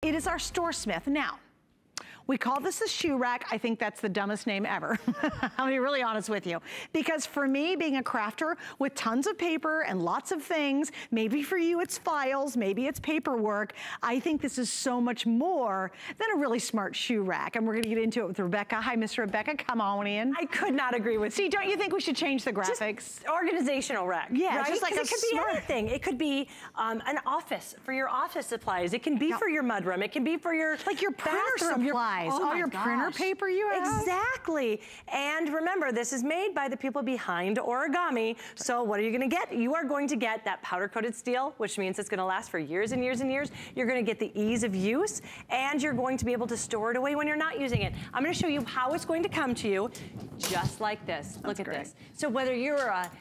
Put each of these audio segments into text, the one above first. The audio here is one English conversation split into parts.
It is our StoreSmith. Now, we call this a shoe rack. I think that's the dumbest name ever. I'll be really honest with you. Because for me, being a crafter with tons of paper and lots of things, maybe for you it's files, maybe it's paperwork, I think this is so much more than a really smart shoe rack. And we're gonna get into it with Rebecca. Hi, Miss Rebecca, come on in. I could not agree with you. See, don't you think we should change the graphics? Just organizational rack. Yeah, right? just like it could be anything. It could be an office, for your office supplies. It can be for your mudroom. It can be for your like your printer bathroom, supplies. All your printer paper you have. Exactly. And remember, this is made by the people behind origami. So what are you gonna get? You are going to get that powder coated steel, which means it's gonna last for years and years and years. You're gonna get the ease of use, and you're going to be able to store it away when you're not using it. I'm gonna show you how it's going to come to you, just like this. Look at this. So whether you're a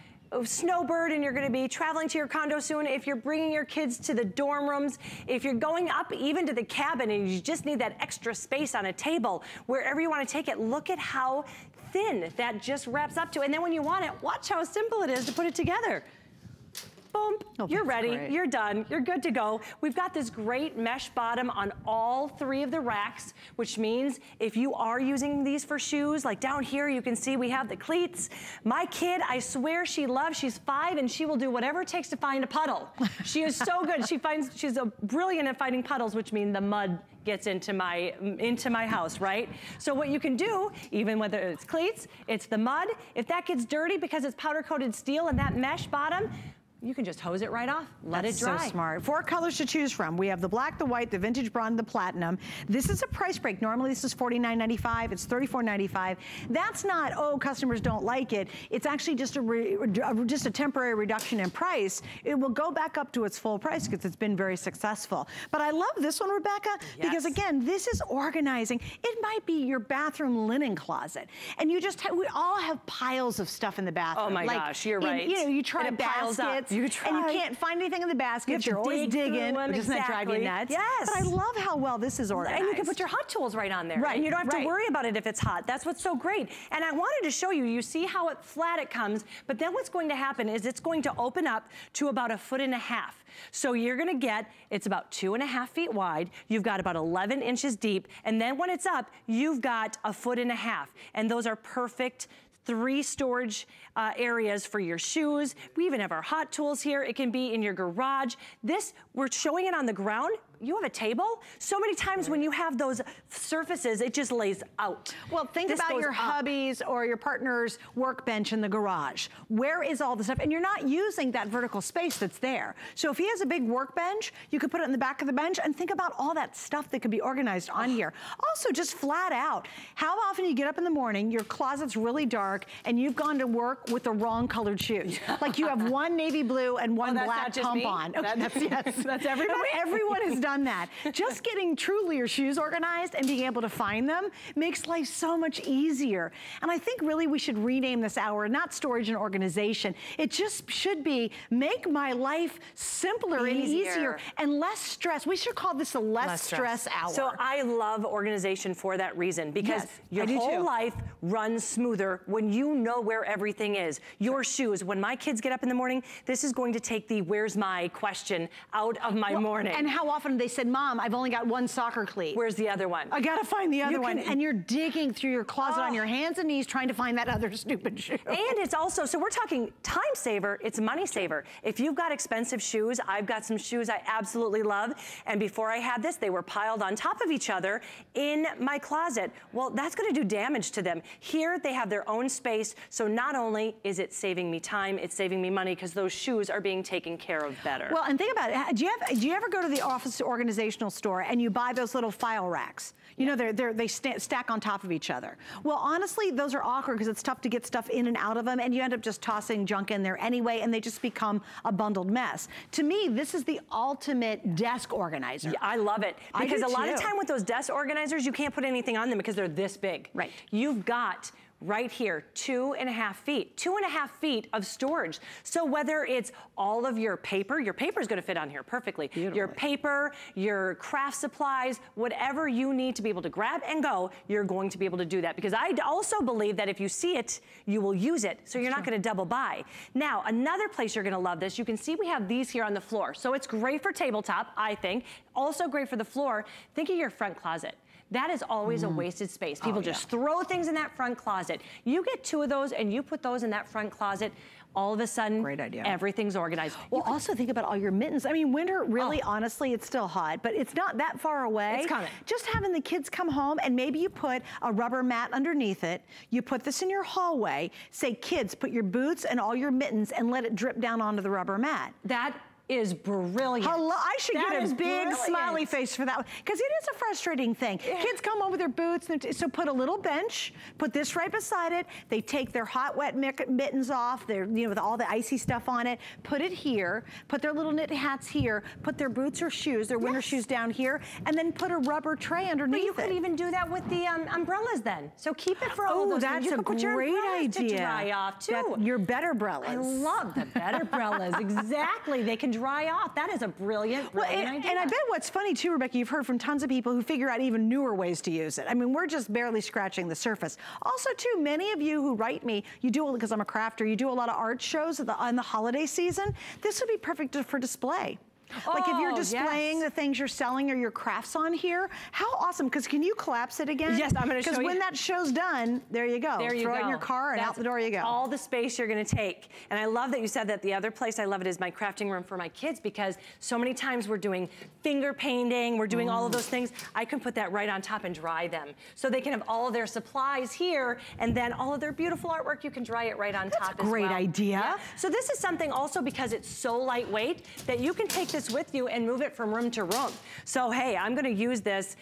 snowbird and you're gonna be traveling to your condo soon, if you're bringing your kids to the dorm rooms, if you're going up even to the cabin and you just need that extra space on a table, wherever you wanna take it, look at how thin that just wraps up to. And then when you want it, watch how simple it is to put it together. Boom, you're ready, you're done, you're good to go. We've got this great mesh bottom on all three of the racks, which means if you are using these for shoes, like down here you can see we have the cleats. My kid, I swear she's 5 and she will do whatever it takes to find a puddle. She is so good, she's brilliant at finding puddles, which means the mud gets into my house, right? So what you can do, even whether it's cleats, it's the mud, if that gets dirty because it's powder coated steel and that mesh bottom, you can just hose it right off, let it dry. So smart. 4 colors to choose from. We have the black, the white, the vintage bronze, the platinum. This is a price break. Normally this is $49.95. It's $34.95. That's not, oh, customers don't like it. It's actually just a temporary reduction in price. It will go back up to its full price because it's been very successful. But I love this one, Rebecca, because again, this is organizing. It might be your bathroom linen closet. And you just, we all have piles of stuff in the bathroom. Oh my gosh, you're right. You know, you try baskets. And you can't find anything in the basket. You're always digging. Doesn't that drive you nuts? Yes. But I love how well this is organized. And you can put your hot tools right on there. Right. And you don't have to worry about it if it's hot. That's what's so great. And I wanted to show you, you see how flat it comes, but then what's going to happen is it's going to open up to about 1.5 feet. So you're gonna get, it's about 2.5 feet wide. You've got about 11 inches deep. And then when it's up, you've got 1.5 feet. And those are perfect 3 storage areas for your shoes. We even have our hot tools here. It can be in your garage. This, we're showing it on the ground. You have a table? So many times when you have those surfaces, it just lays out. Well, think about your hubby's or your partner's workbench in the garage. Where is all the stuff? And you're not using that vertical space that's there. So if he has a big workbench, you could put it in the back of the bench and think about all that stuff that could be organized on here. Also, just flat out, how often you get up in the morning, your closet's really dark, and you've gone to work with the wrong colored shoes. Like you have one navy blue and one black pump on. Okay, that's everybody? Everyone has done that. Just getting truly your shoes organized and being able to find them makes life so much easier. And I think really we should rename this hour, not storage and organization. It just should be make my life simpler and easier and less stress. We should call this a less stress hour. So I love organization for that reason, because your whole life runs smoother when you know where everything is. Your shoes, when my kids get up in the morning, this is going to take the where's my question out of my morning. And how often they said, Mom, I've only got one soccer cleat. Where's the other one? I gotta find the other one. And you're digging through your closet on your hands and knees trying to find that other stupid shoe. And it's also, so we're talking time saver, it's money saver. If you've got expensive shoes, I've got some shoes I absolutely love. And before I had this, they were piled on top of each other in my closet. Well, that's gonna do damage to them. Here, they have their own space. So not only is it saving me time, it's saving me money because those shoes are being taken care of better. Well, and think about it. Do you ever go to the office organizational store and you buy those little file racks? You know, they stack on top of each other. Well, honestly, those are awkward because it's tough to get stuff in and out of them, and you end up just tossing junk in there anyway, and they just become a bundled mess. To me, this is the ultimate desk organizer. Yeah, I love it. Because a lot of time with those desk organizers, you can't put anything on them because they're this big. Right. You've got right here, 2.5 feet. 2.5 feet of storage. So whether it's all of your paper is gonna fit on here perfectly. Your paper, your craft supplies, whatever you need to be able to grab and go, you're going to be able to do that. Because I also believe that if you see it, you will use it. So you're not gonna double buy. Now, another place you're gonna love this, you can see we have these here on the floor. So it's great for tabletop, I think. Also great for the floor. Think of your front closet. That is always a wasted space. People just throw things in that front closet. You get 2 of those and you put those in that front closet, all of a sudden, great idea. Everything's organized. Well, also think about all your mittens. I mean, winter, really, honestly, it's still hot, but it's not that far away. It's coming. Just having the kids come home and maybe you put a rubber mat underneath it. You put this in your hallway. Say, kids, put your boots and all your mittens and let it drip down onto the rubber mat. That is brilliant. Hello, I should get a big smiley face for that one, because it is a frustrating thing. Kids come home with their boots, so put a little bench, put this right beside it. They take their hot, wet mittens off, with all the icy stuff on it, put it here, put their little knit hats here, put their boots or shoes, their winter shoes down here, and then put a rubber tray underneath it. But you could even do that with the umbrellas then. So keep it for all of those that's things. You a can put your great idea. To dry off too. Your better umbrellas. I love the better umbrellas. Exactly. They can dry off. That is a brilliant idea. And I bet what's funny too, Rebecca, you've heard from tons of people who figure out even newer ways to use it. I mean, we're just barely scratching the surface. Also too, many of you who write me, you do, because I'm a crafter, you do a lot of art shows on the holiday season. This would be perfect for display. Like if you're displaying the things you're selling or your crafts on here, how awesome, because can you collapse it again? Yes, I'm gonna show you. Because when that show's done, there you go. There you Throw go. it in your car and out the door you go. All the space you're gonna take. And I love that you said that. The other place I love it is my crafting room for my kids, because so many times we're doing finger painting, we're doing all of those things. I can put that right on top and dry them. So they can have all of their supplies here, and then all of their beautiful artwork, you can dry it right on top as well. That's a great idea. Yeah. So this is something also, because it's so lightweight, that you can take this with you and move it from room to room. So hey, I'm gonna use this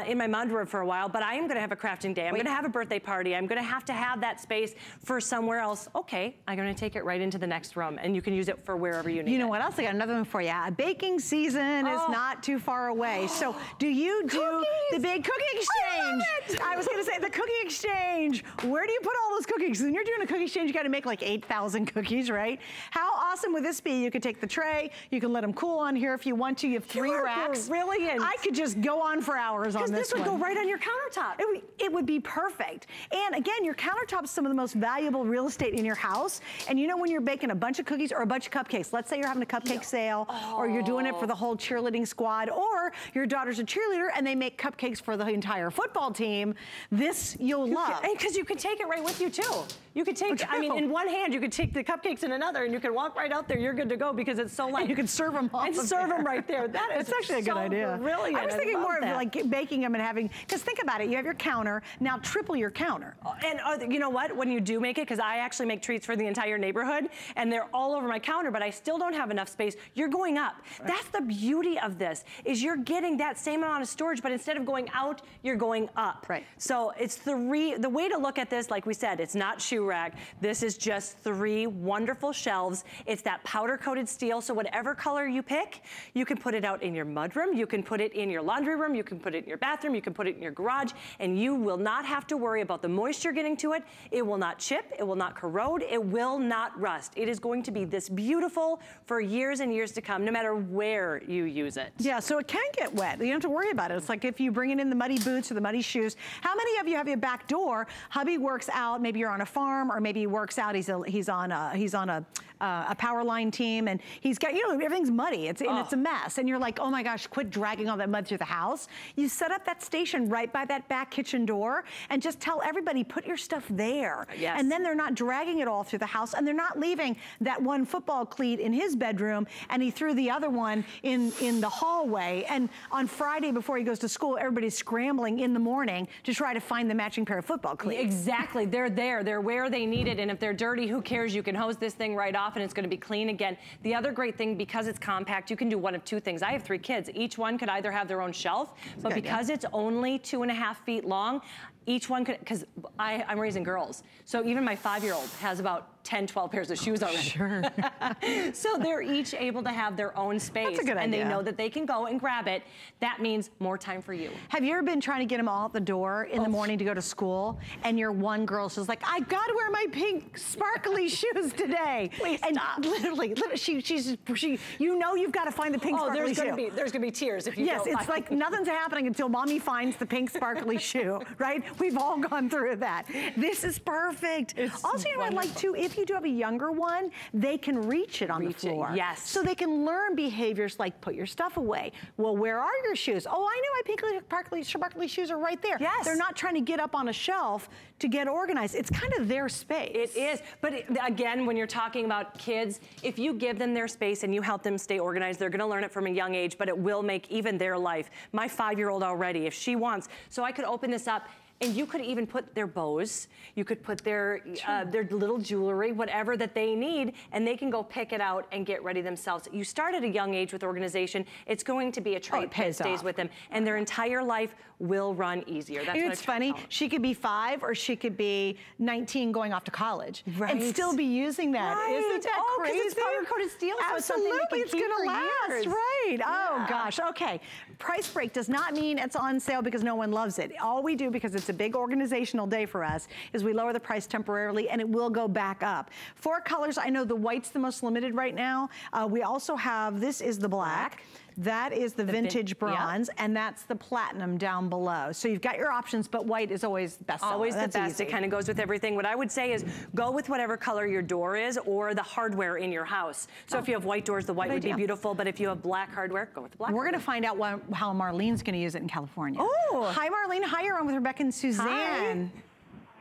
in my mudroom for a while, but I am gonna have a crafting day. I'm gonna have a birthday party. I'm gonna have to have that space for somewhere else. Okay, I'm gonna take it right into the next room, and you can use it for wherever you need it. You know what else? I got another one for you. Baking season is not too far away. So do you do the big cookie exchange? I was gonna say the cookie exchange. Where do you put all those cookies? When you're doing a cookie exchange, you gotta make like 8,000 cookies, right? How awesome would this be? You could take the tray, you can let them cool on here if you want to. You have 3 racks. Brilliant. I could just go on for hours on this one. Because this would go right on your countertop. It would be perfect. And again, your countertop is some of the most valuable real estate in your house. And you know, when you're baking a bunch of cookies or a bunch of cupcakes, let's say you're having a cupcake sale, or you're doing it for the whole cheerleading squad, or your daughter's a cheerleader and they make cupcakes for the entire football team, this you'll love. And because you can take it right with you too. You could take, I mean, in one hand, you could take the cupcakes in another, and you can walk right out there, you're good to go, because it's so light. And you can serve them off. And serve them right there. That is actually a good idea. Brilliant. I was thinking more of like baking them and having, because think about it, you have your counter, now triple your counter. And you know what, when you do make it, because I actually make treats for the entire neighborhood, and they're all over my counter, but I still don't have enough space, you're going up. Right. That's the beauty of this, is you're getting that same amount of storage, but instead of going out, you're going up. Right. So it's the way to look at this, like we said, it's not shoe rack. This is just 3 wonderful shelves. It's that powder coated steel, so whatever color you pick, you can put it out in your mudroom, you can put it in your laundry room, you can put it in your bathroom, you can put it in your garage, and you will not have to worry about the moisture getting to it. It will not chip, it will not corrode, it will not rust. It is going to be this beautiful for years and years to come, no matter where you use it. Yeah, so it can get wet. You don't have to worry about it. It's like if you bring it in the muddy boots or the muddy shoes. How many of you have your back door? Hubby works out, maybe you're on a farm, or maybe he works out, he's on a power line team, and he's got, you know, everything's muddy, and it's a mess, and you're like, oh my gosh, quit dragging all that mud through the house. You set up that station right by that back kitchen door, and just tell everybody, put your stuff there. Yes. And then they're not dragging it all through the house, and they're not leaving that one football cleat in his bedroom, and he threw the other one in the hallway, and on Friday before he goes to school, everybody's scrambling in the morning to try to find the matching pair of football cleats. Exactly, they're there, they're where they need it, and if they're dirty, who cares? You can hose this thing right off, and it's gonna be clean again. The other great thing, because it's compact, you can do one of 2 things. I have 3 kids. Each one could either have their own shelf, but because it's only 2.5 feet long, each one could, because I'm raising girls, so even my 5-year-old has about 10, 12 pairs of shoes already. Sure. So they're each able to have their own space. That's a good idea. And they know that they can go and grab it. That means more time for you. Have you ever been trying to get them all out the door in the morning to go to school, and your one girl's just like, I gotta wear my pink sparkly shoes today. Please and stop. literally, you know you've got to find the pink sparkly shoe. There's gonna be tears if you Yes, don't it's like nothing's happening until mommy finds the pink sparkly shoe, right? We've all gone through that. This is perfect. Also, you know what I'd like too, if you do have a younger one, they can reach it on the floor. Yes. So they can learn behaviors like put your stuff away. Well, where are your shoes? Oh, I know my sparkly shoes are right there. Yes. They're not trying to get up on a shelf to get organized. It's kind of their space. It is, but again, when you're talking about kids, if you give them their space and you help them stay organized, they're gonna learn it from a young age, but it will make even their life. My 5-year-old already, if she wants, so I could open this up and you could even put their bows, you could put their little jewelry, whatever that they need, and they can go pick it out and get ready themselves. You start at a young age with organization, it's going to be a trait that stays with them, and their entire life will run easier. That's it's funny, she could be 5 or she could be 19 going off to college and still be using that. Isn't that crazy? Because it's powder-coated steel, so absolutely, it's gonna last, right? Yeah. Oh gosh, okay. Price break does not mean it's on sale because no one loves it. All we do, because it's a big organizational day for us, is we lower the price temporarily and it will go back up. 4 colors, I know the white's the most limited right now. We also have, this is the black. That is the vintage bronze, and that's the platinum down below. So you've got your options, but white is always the best. Always the best. It kind of goes with everything. What I would say is go with whatever color your door is or the hardware in your house. So if you have white doors, the white would be beautiful, but if you have black hardware, go with the black. We're going to find out how Marlene's going to use it in California. Oh! Hi, Marlene. Hi, you're on with Rebecca and Suzanne.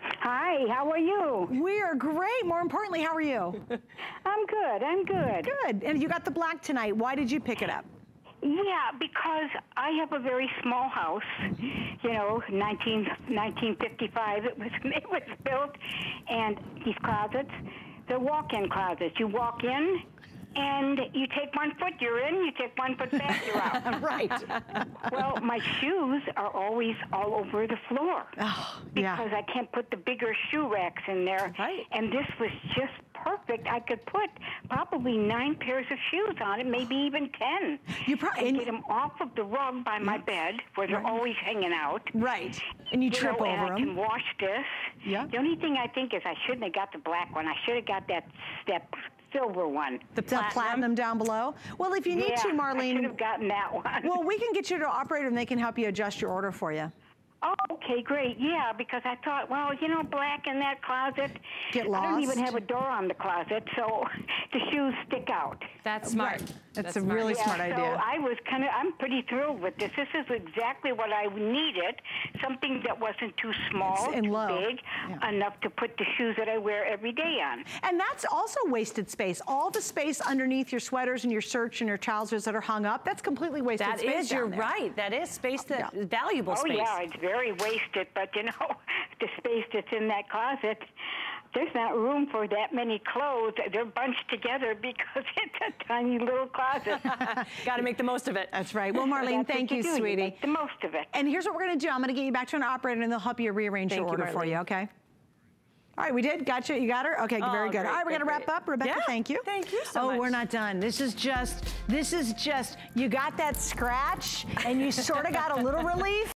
Hi, how are you? We are great. More importantly, how are you? I'm good, I'm good. Good. And you got the black tonight. Why did you pick it up? Yeah, because I have a very small house, you know, 1955 it was built, and these closets, they're walk-in closets. You walk in, and you take 1 foot, you're in, you take 1 foot back, you're out. Right. Well, my shoes are always all over the floor because I can't put the bigger shoe racks in there. Right. And this was just perfect. I could put probably 9 pairs of shoes on it, maybe even 10. And get them off of the rug by my bed, where they're always hanging out. Right. And you trip over them. And I can wash this. Yeah. The only thing I think is I shouldn't have got the black one. I should have got that silver one. The platinum down below? Well, if you need to, Marlene. I should have gotten that one. Well, we can get you to an operator and they can help you adjust your order for you. Oh, okay, great. Yeah, because I thought, well, you know, black in that closet. Get lost. I don't even have a door on the closet, so the shoes stick out. That's smart. Right. That's a really smart idea. So I'm pretty thrilled with this. This is exactly what I needed. Something that wasn't too small, too big, enough to put the shoes that I wear every day on. And that's also wasted space. All the space underneath your sweaters and your shirts and your trousers that are hung up, that's completely wasted space. That is, you're right. That is space, that valuable space. Oh, yeah, it's very wasted, but you know, the space that's in that closet, there's not room for that many clothes. They're bunched together because it's a tiny little closet. Got to make the most of it. That's right. Well, Marlene, thank you, sweetie. You make the most of it. And here's what we're going to do. I'm going to get you back to an operator, and they'll help you rearrange your order for you, okay? All right, we did. Got you. You got her? Okay, very good. Great, all right, we're going to wrap up. Rebecca, thank you. Thank you so much. Oh, we're not done. This is just, you got that scratch, and you sort of got a little relief.